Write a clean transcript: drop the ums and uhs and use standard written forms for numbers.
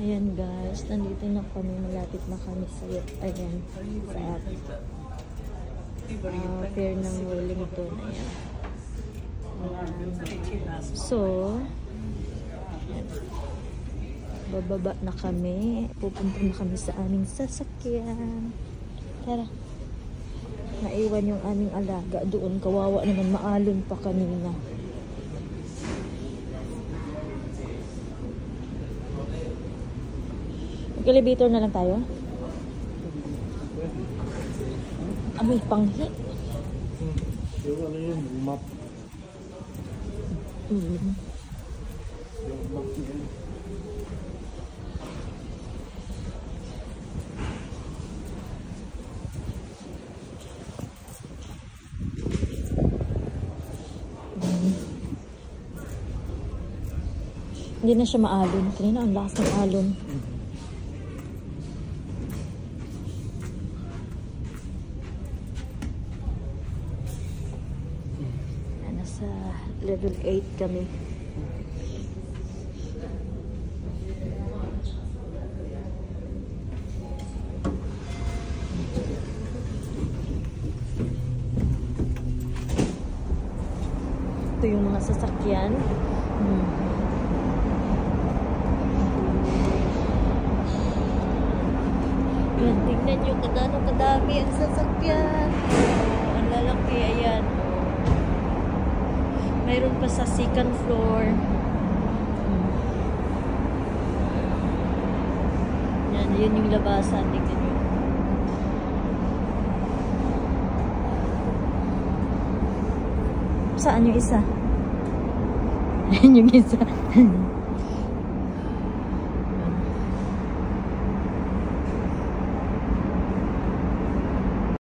Ayan guys, nandito na kami, malapit na kami sa ayan, sa pier ng Wellington. Ayan. So, ayan. Bababa na kami, pupunta na kami sa aming sasakyan. Tara, naiwan yung aming alaga doon, kawawa naman, maalon pa kanina. Elevator na lang tayo. Amoy panghi. Yung ano yun, map. Yung map yun. Hindi na siya maalon. Kanina ang lakas ng alon. Sa level 8 kami. Ito yung mga sasakyan. Yan, tignan nyo kung kadami ang sasakyan. Ang lalaki, ayan. Mayroon pa sa second floor. Yan, yun yung labasan. Tingnan nyo. Saan yung isa? Yan yung isa.